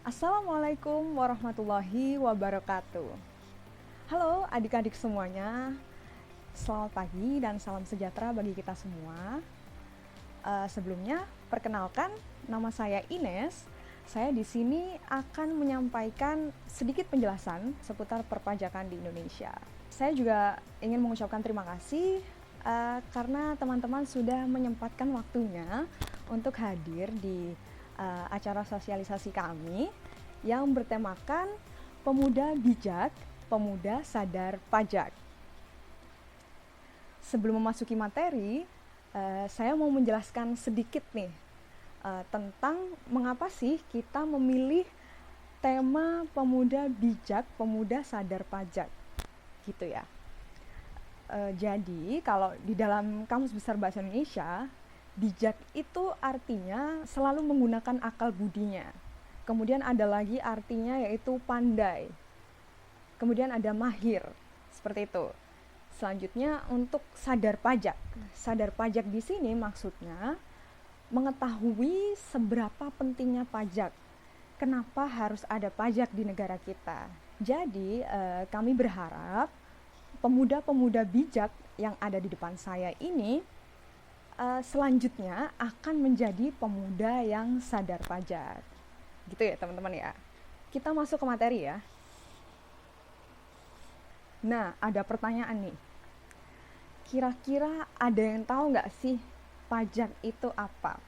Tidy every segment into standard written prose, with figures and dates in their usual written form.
Assalamualaikum warahmatullahi wabarakatuh. Halo adik-adik semuanya, selamat pagi dan salam sejahtera bagi kita semua. Sebelumnya, perkenalkan, nama saya Ines. Saya di sini akan menyampaikan sedikit penjelasan seputar perpajakan di Indonesia. Saya juga ingin mengucapkan terima kasih karena teman-teman sudah menyempatkan waktunya untuk hadir di acara sosialisasi kami yang bertemakan Pemuda Bijak, Pemuda Sadar Pajak. Sebelum memasuki materi, saya mau menjelaskan sedikit nih tentang mengapa sih kita memilih tema Pemuda Bijak, Pemuda Sadar Pajak, gitu ya. Jadi kalau di dalam Kamus Besar Bahasa Indonesia, bijak itu artinya selalu menggunakan akal budinya. Kemudian ada lagi artinya yaitu pandai. Kemudian ada mahir, seperti itu. Selanjutnya untuk sadar pajak. Sadar pajak di sini maksudnya mengetahui seberapa pentingnya pajak. Kenapa harus ada pajak di negara kita. Jadi kami berharap pemuda-pemuda bijak yang ada di depan saya ini selanjutnya akan menjadi pemuda yang sadar pajak. Gitu ya teman-teman ya. Kita masuk ke materi ya. Nah, ada pertanyaan nih. Kira-kira ada yang tahu nggak sih pajak itu apa?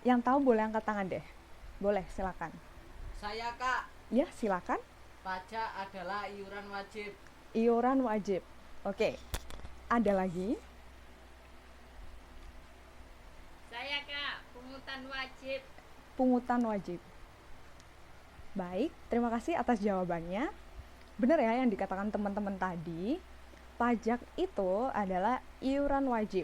Yang tahu boleh angkat tangan deh. Boleh, silakan. Saya Kak, Ya, silakan. pajak adalah iuran wajib. Iuran wajib. Oke. Ada lagi? Saya Kak, pungutan wajib. Pungutan wajib. Baik, terima kasih atas jawabannya. Benar ya yang dikatakan teman-teman tadi, pajak itu adalah iuran wajib.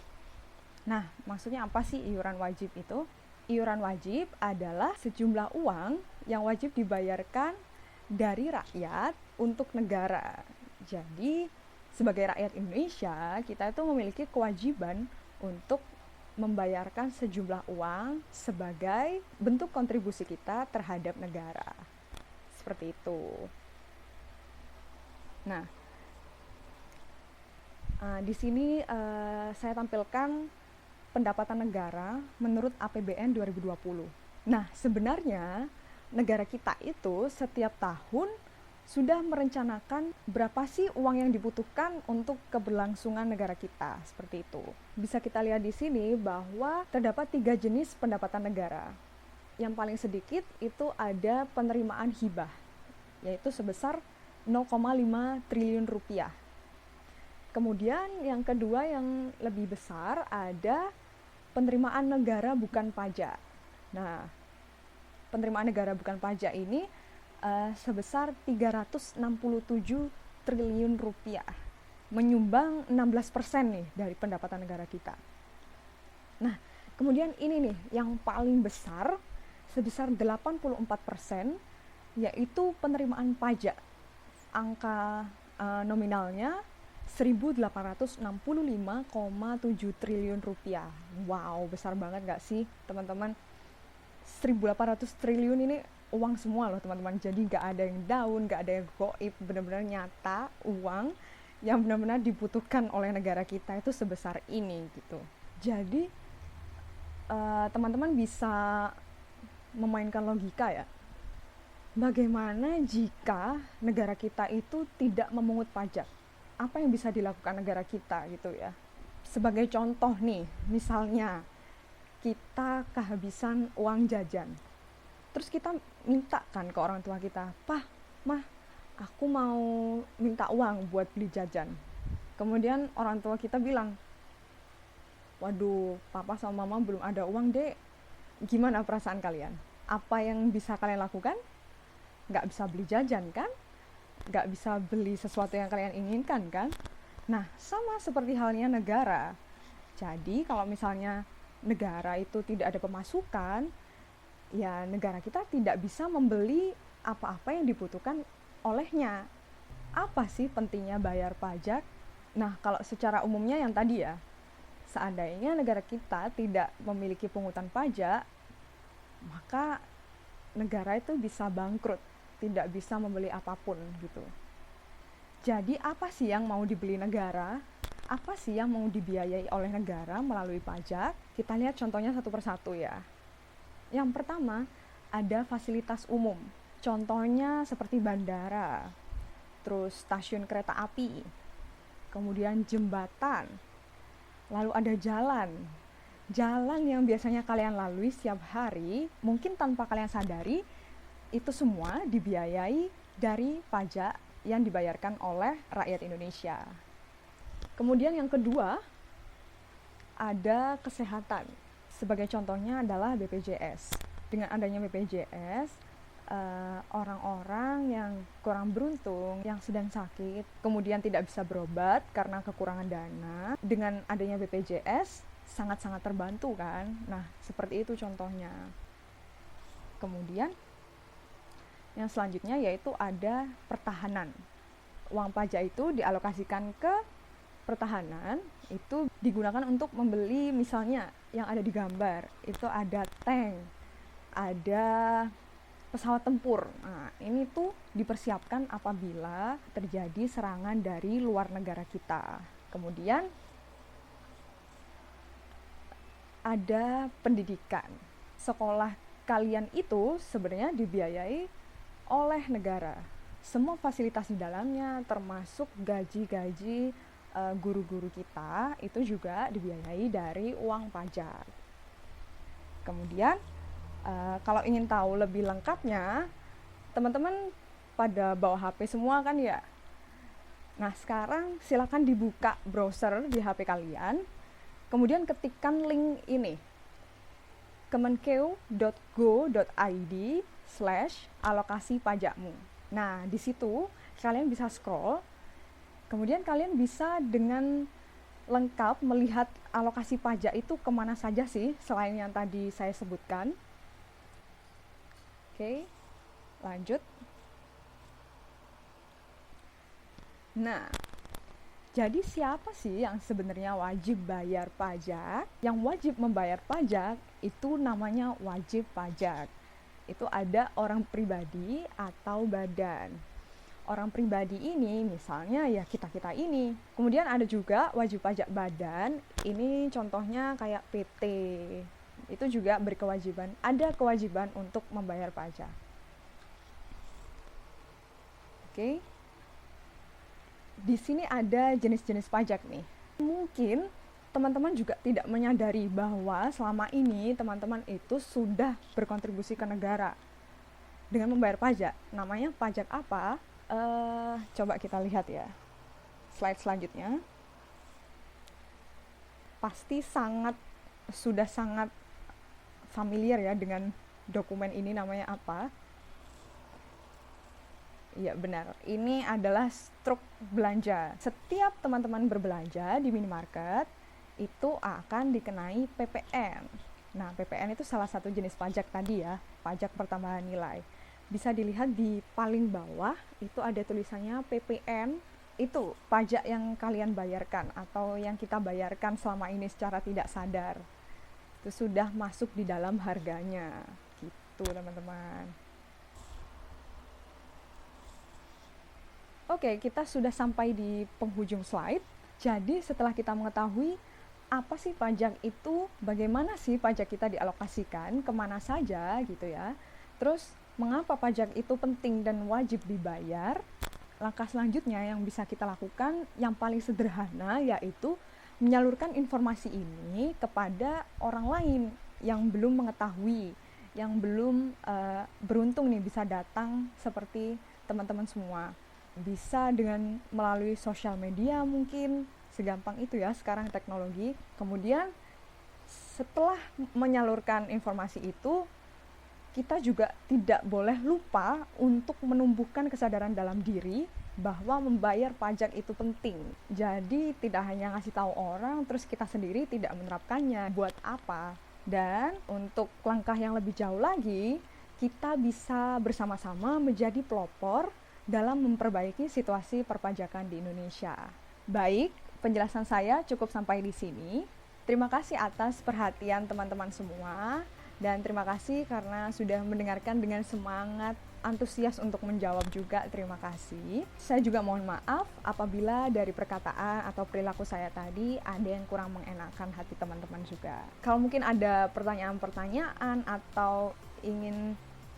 Nah, maksudnya apa sih iuran wajib itu? Iuran wajib adalah sejumlah uang yang wajib dibayarkan dari rakyat untuk negara. Jadi, sebagai rakyat Indonesia, kita itu memiliki kewajiban untuk membayarkan sejumlah uang sebagai bentuk kontribusi kita terhadap negara. Seperti itu. Nah, di sini saya tampilkan pendapatan negara menurut APBN 2020. Nah, sebenarnya negara kita itu setiap tahun sudah merencanakan berapa sih uang yang dibutuhkan untuk keberlangsungan negara kita, seperti itu. Bisa kita lihat di sini bahwa terdapat 3 jenis pendapatan negara. Yang paling sedikit itu ada penerimaan hibah, yaitu sebesar 0,5 triliun rupiah. Kemudian yang kedua yang lebih besar ada penerimaan negara bukan pajak. Nah, penerimaan negara bukan pajak ini sebesar 367 triliun rupiah, menyumbang 16% nih dari pendapatan negara kita. Nah, kemudian ini nih yang paling besar sebesar 84%, yaitu penerimaan pajak. Angka nominalnya 1.865,7 triliun rupiah. Wow, besar banget gak sih teman-teman? 1.800 triliun ini uang semua loh teman-teman. Jadi gak ada yang daun, gak ada yang goib, benar-benar nyata uang yang benar-benar dibutuhkan oleh negara kita itu sebesar ini gitu. Jadi teman-teman bisa memainkan logika ya. Bagaimana jika negara kita itu tidak memungut pajak? Apa yang bisa dilakukan negara kita gitu ya? Sebagai contoh nih, misalnya kita kehabisan uang jajan. Terus kita minta kan ke orang tua kita, "Pah, Mah, aku mau minta uang buat beli jajan." Kemudian orang tua kita bilang, "Waduh, papa sama mama belum ada uang, Dek." Gimana perasaan kalian? Apa yang bisa kalian lakukan? Nggak bisa beli jajan kan? Nggak bisa beli sesuatu yang kalian inginkan kan? Nah, sama seperti halnya negara. Jadi kalau misalnya negara itu tidak ada pemasukan, ya negara kita tidak bisa membeli apa-apa yang dibutuhkan olehnya. Apa sih pentingnya bayar pajak? Nah, kalau secara umumnya yang tadi ya, seandainya negara kita tidak memiliki pungutan pajak, maka negara itu bisa bangkrut, tidak bisa membeli apapun gitu. Jadi apa sih yang mau dibeli negara? Apa sih yang mau dibiayai oleh negara melalui pajak? Kita lihat contohnya satu persatu ya. Yang pertama, ada fasilitas umum. Contohnya seperti bandara, terus stasiun kereta api, kemudian jembatan, lalu ada jalan. Jalan yang biasanya kalian lalui setiap hari, mungkin tanpa kalian sadari, itu semua dibiayai dari pajak yang dibayarkan oleh rakyat Indonesia. Kemudian yang kedua, ada kesehatan. Sebagai contohnya adalah BPJS. Dengan adanya BPJS, orang-orang yang kurang beruntung, yang sedang sakit, kemudian tidak bisa berobat karena kekurangan dana, dengan adanya BPJS, sangat-sangat terbantu kan. Nah, seperti itu contohnya. Kemudian, yang selanjutnya yaitu ada pertahanan. Uang pajak itu dialokasikan ke pertahanan, itu digunakan untuk membeli misalnya yang ada di gambar, itu ada tank, ada pesawat tempur. Nah, ini tuh dipersiapkan apabila terjadi serangan dari luar negara kita. Kemudian ada pendidikan. Sekolah kalian itu sebenarnya dibiayai oleh negara. Semua fasilitas di dalamnya, termasuk gaji-gaji guru-guru kita, itu juga dibiayai dari uang pajak. Kemudian, kalau ingin tahu lebih lengkapnya, teman-teman pada bawa HP semua kan ya? Nah, sekarang silakan dibuka browser di HP kalian, kemudian ketikkan link ini, kemenkeu.go.id/alokasi pajakmu. Nah, di situ kalian bisa scroll, kemudian kalian bisa dengan lengkap melihat alokasi pajak itu kemana saja sih, selain yang tadi saya sebutkan. Oke, lanjut. Nah, jadi siapa sih yang sebenarnya wajib bayar pajak? Yang wajib membayar pajak itu namanya wajib pajak. Itu ada orang pribadi atau badan. Orang pribadi ini misalnya ya kita-kita ini. Kemudian ada juga wajib pajak badan, ini contohnya kayak PT. Itu juga berkewajiban, ada kewajiban untuk membayar pajak. Oke. Di sini ada jenis-jenis pajak nih. Mungkin teman-teman juga tidak menyadari bahwa selama ini teman-teman itu sudah berkontribusi ke negara dengan membayar pajak. Namanya pajak apa? Coba kita lihat ya. Slide selanjutnya. Pasti sudah sangat familiar ya dengan dokumen ini, namanya apa? Iya benar, ini adalah struk belanja. Setiap teman-teman berbelanja di minimarket itu akan dikenai PPN. Nah, PPN itu salah satu jenis pajak tadi ya, pajak pertambahan nilai. Bisa dilihat di paling bawah itu ada tulisannya PPN, itu pajak yang kalian bayarkan atau yang kita bayarkan selama ini secara tidak sadar. Itu sudah masuk di dalam harganya. Gitu, teman-teman. Oke, kita sudah sampai di penghujung slide. Jadi setelah kita mengetahui apa sih pajak itu, bagaimana sih pajak kita dialokasikan, kemana saja gitu ya. Terus mengapa pajak itu penting dan wajib dibayar, langkah selanjutnya yang bisa kita lakukan yang paling sederhana yaitu menyalurkan informasi ini kepada orang lain yang belum mengetahui, yang belum beruntung nih bisa datang seperti teman-teman semua. Bisa dengan melalui sosial media mungkin, segampang itu ya sekarang teknologi. Kemudian setelah menyalurkan informasi itu, kita juga tidak boleh lupa untuk menumbuhkan kesadaran dalam diri bahwa membayar pajak itu penting. Jadi tidak hanya ngasih tahu orang terus kita sendiri tidak menerapkannya, buat apa? Dan untuk langkah yang lebih jauh lagi, kita bisa bersama-sama menjadi pelopor dalam memperbaiki situasi perpajakan di Indonesia. Baik, penjelasan saya cukup sampai di sini. Terima kasih atas perhatian teman-teman semua. Dan terima kasih karena sudah mendengarkan dengan semangat, antusias untuk menjawab juga. Terima kasih. Saya juga mohon maaf apabila dari perkataan atau perilaku saya tadi ada yang kurang mengenakan hati teman-teman juga. Kalau mungkin ada pertanyaan-pertanyaan atau ingin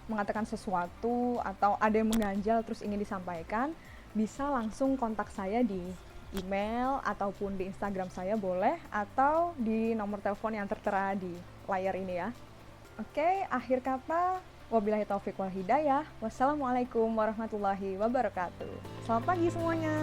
mengatakan sesuatu atau ada yang mengganjal terus ingin disampaikan, bisa langsung kontak saya di email ataupun di Instagram saya boleh, atau di nomor telepon yang tertera di layar ini ya. Oke, akhir kata, wabillahi taufiq wal hidayah. Wassalamualaikum warahmatullahi wabarakatuh. Selamat pagi semuanya.